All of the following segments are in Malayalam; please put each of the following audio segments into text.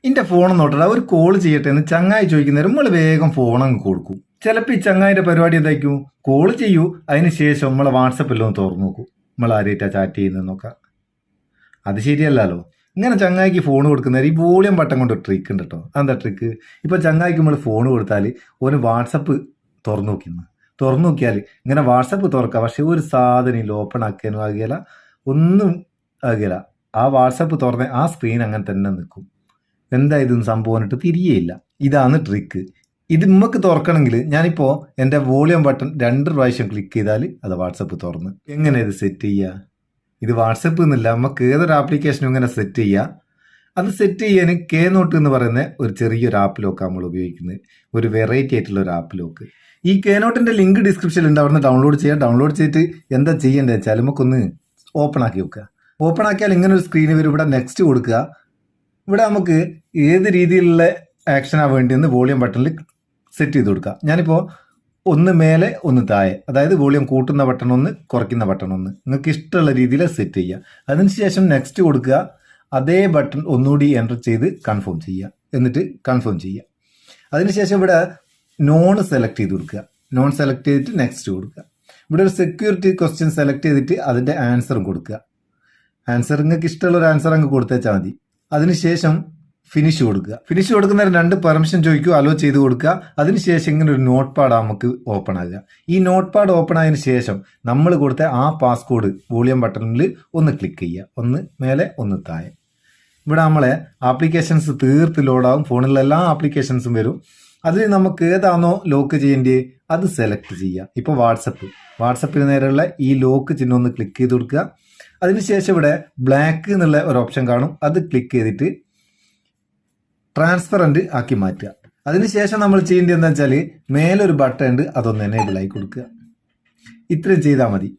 ഇന്റെ ഫോൺ നോട്ടടാ ഒരു കോൾ ചെയ്യട്ടെ എന്ന് ചങ്ങായി ചോദിക്കുന്നേരം നമ്മൾ വേഗം ഫോൺ അങ്ങ് കൊടുക്കും. ചിലപ്പോൾ ഈ ചങ്ങായിന്റെ പരിപാടി എന്തായിരിക്കും, കോൾ ചെയ്യൂ, അതിന് ശേഷം നമ്മളെ വാട്സപ്പിലൊന്ന് തുറന്നു നോക്കും, നമ്മൾ ആരായിട്ടാ ചാറ്റ് ചെയ്യുന്നത് നോക്കാം. അത് ശരിയല്ലല്ലോ. ഇങ്ങനെ ചങ്ങായിക്ക് ഫോൺ കൊടുക്കുന്നേരം ഈ വോളിയം ബട്ടൺ കൊണ്ട് ട്രിക്ക് ഉണ്ട് കേട്ടോ. എന്താ ട്രിക്ക്? ഇപ്പൊ ചങ്ങായിക്ക് നമ്മൾ ഫോൺ കൊടുത്താൽ ഒരു വാട്സപ്പ് തുറന്നു നോക്കിയാൽ ഇങ്ങനെ വാട്സപ്പ് തുറക്കാം, പക്ഷെ ഒരു സാധനം ഓപ്പൺ ആക്കാനും ആകില്ല, ഒന്നും ആകില്ല. ആ വാട്സപ്പ് തുറന്ന് ആ സ്ക്രീൻ അങ്ങനെ തന്നെ നിൽക്കും. എന്താ ഇതെന്ന് സംഭവം എന്നിട്ട് തിരിയേയില്ല. ഇതാണ് ട്രിക്ക്. ഇത് നമുക്ക് തുറക്കണമെങ്കിൽ ഞാനിപ്പോൾ എൻ്റെ വോളിയം ബട്ടൺ 2 പ്രാവശ്യം ക്ലിക്ക് ചെയ്താൽ അത് വാട്സപ്പ് തുറന്ന്. എങ്ങനെ ഇത് സെറ്റ് ചെയ്യുക? ഇത് വാട്സപ്പ് എന്നില്ല, നമുക്ക് ഏതൊരു ആപ്ലിക്കേഷനും ഇങ്ങനെ സെറ്റ് ചെയ്യുക. അത് സെറ്റ് ചെയ്യാൻ കെ നോട്ട് എന്ന് പറയുന്ന ഒരു ചെറിയൊരു ആപ്പ് ലോക്കാണ് നമ്മൾ ഉപയോഗിക്കുന്നത്. ഒരു വെറൈറ്റി ആയിട്ടുള്ള ഒരു ആപ്പ് ലോക്ക്. ഈ കെ നോട്ടിൻ്റെ ലിങ്ക് ഡിസ്ക്രിപ്ഷനിൽ ഉണ്ട്, അവിടെ നിന്ന് ഡൗൺലോഡ് ചെയ്യുക. ഡൗൺലോഡ് ചെയ്തിട്ട് എന്താ ചെയ്യേണ്ടത് വെച്ചാൽ നമുക്കൊന്ന് ഓപ്പൺ ആക്കി വെക്കുക. ഓപ്പൺ ആക്കിയാൽ ഇങ്ങനെ ഒരു സ്ക്രീൻ വരും. ഇവിടെ നെക്സ്റ്റ് കൊടുക്കുക. ഇവിടെ നമുക്ക് ഏത് രീതിയിലുള്ള ആക്ഷനാണ് വേണ്ടിയെന്ന് വോളിയം ബട്ടണിൽ സെറ്റ് ചെയ്ത് കൊടുക്കുക. ഞാനിപ്പോൾ ഒന്ന് മേലെ ഒന്ന് താഴെ, അതായത് വോളിയം കൂട്ടുന്ന ബട്ടൺ ഒന്ന്, കുറയ്ക്കുന്ന ബട്ടൺ ഒന്ന്, നിങ്ങൾക്ക് ഇഷ്ടമുള്ള രീതിയിൽ സെറ്റ് ചെയ്യുക. അതിനുശേഷം നെക്സ്റ്റ് കൊടുക്കുക. അതേ ബട്ടൺ ഒന്നുകൂടി എൻ്റർ ചെയ്ത് കൺഫേം ചെയ്യുക, എന്നിട്ട് കൺഫേം ചെയ്യുക. അതിനുശേഷം ഇവിടെ നോൺ സെലക്ട് ചെയ്ത് കൊടുക്കുക. നോൺ സെലക്ട് ചെയ്തിട്ട് നെക്സ്റ്റ് കൊടുക്കുക. ഇവിടെ ഒരു സെക്യൂരിറ്റി ക്വസ്റ്റ്യൻ സെലക്ട് ചെയ്തിട്ട് അതിൻ്റെ ആൻസറും കൊടുക്കുക. ആൻസർ നിങ്ങൾക്ക് ഇഷ്ടമുള്ള ഒരു ആൻസർ അങ്ങ് കൊടുത്തേച്ചാൽ മതി. അതിനുശേഷം ഫിനിഷ് കൊടുക്കുക. ഫിനിഷ് കൊടുക്കുന്നതിന് 2 പെർമിഷൻ ചോദിക്കുക, അലോ ചെയ്ത് കൊടുക്കുക. അതിനുശേഷം ഇങ്ങനെ ഒരു നോട്ട് പാഡ് നമുക്ക് ഓപ്പൺ ആകുക. ഈ നോട്ട് പാഡ് ഓപ്പൺ ആയതിനു ശേഷം നമ്മൾ കൊടുത്ത ആ പാസ്കോഡ് വോളിയം ബട്ടണിൽ ഒന്ന് ക്ലിക്ക് ചെയ്യുക. ഒന്ന് മേലെ ഒന്ന് താഴെ. ഇവിടെ നമ്മളെ ആപ്ലിക്കേഷൻസ് തീർത്ത് ലോഡാവും. ഫോണിലുള്ള എല്ലാ ആപ്ലിക്കേഷൻസും വരും. അതിൽ നമുക്ക് ഏതാണോ ലോക്ക് ചെയ്യേണ്ടത് അത് സെലക്ട് ചെയ്യുക. ഇപ്പോൾ വാട്സപ്പിന് നേരെയുള്ള ഈ ലോക്ക് ചിഹ്നം ഒന്ന് ക്ലിക്ക് ചെയ്ത് കൊടുക്കുക. അതിനുശേഷം ഇവിടെ ബ്ലാക്ക് എന്നുള്ള ഒരു ഓപ്ഷൻ കാണും, അത് ക്ലിക്ക് ചെയ്തിട്ട് ട്രാൻസ്പെറൻറ്റ് ആക്കി മാറ്റുക. അതിനുശേഷം നമ്മൾ ചെയ്യേണ്ടത് എന്താ വെച്ചാൽ മേലൊരു ബട്ടൺ ഉണ്ട്, അതൊന്ന് എനേബിൾ ആയി കൊടുക്കുക. ഇത്രയും ചെയ്താൽ മതി.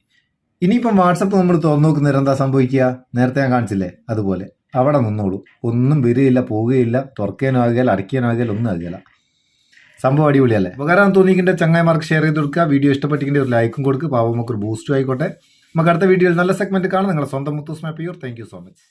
ഇനിയിപ്പം വാട്സപ്പ് നമ്മൾ തുറന്നു നോക്കുന്നേരം എന്താ സംഭവിക്കുക? നേരത്തെ ഞാൻ കാണിച്ചില്ലേ, അതുപോലെ അവിടെ നിന്നോളൂ. ഒന്നും വരികയില്ല, പോവുകയില്ല, തുറക്കാനും ആകുകയില്ല, അടയ്ക്കാനും ആകുകയില്ല, ഒന്നും ആകുകയില്ല. സംഭവം അടിപൊളിയല്ലേ? ഉപകാരം തോന്നിക്കിൻ്റെ ചങ്ങായിമാർക്ക് ഷെയർ ചെയ്ത് കൊടുക്കുക. വീഡിയോ ഇഷ്ടപ്പെട്ടിക്കിൻ്റെ ഒരു ലൈക്കും കൊടുക്കുക. പാവം നമുക്കൊരു ബൂസ്റ്റും ആയിക്കോട്ടെ. നമുക്ക് അടുത്ത വീഡിയോയിൽ നല്ല സെഗ്മെന്റ് കാണാം. നിങ്ങളുടെ സ്വന്തം മുത്തൂസ് മാപ്പിയൂർ. Thank you so much.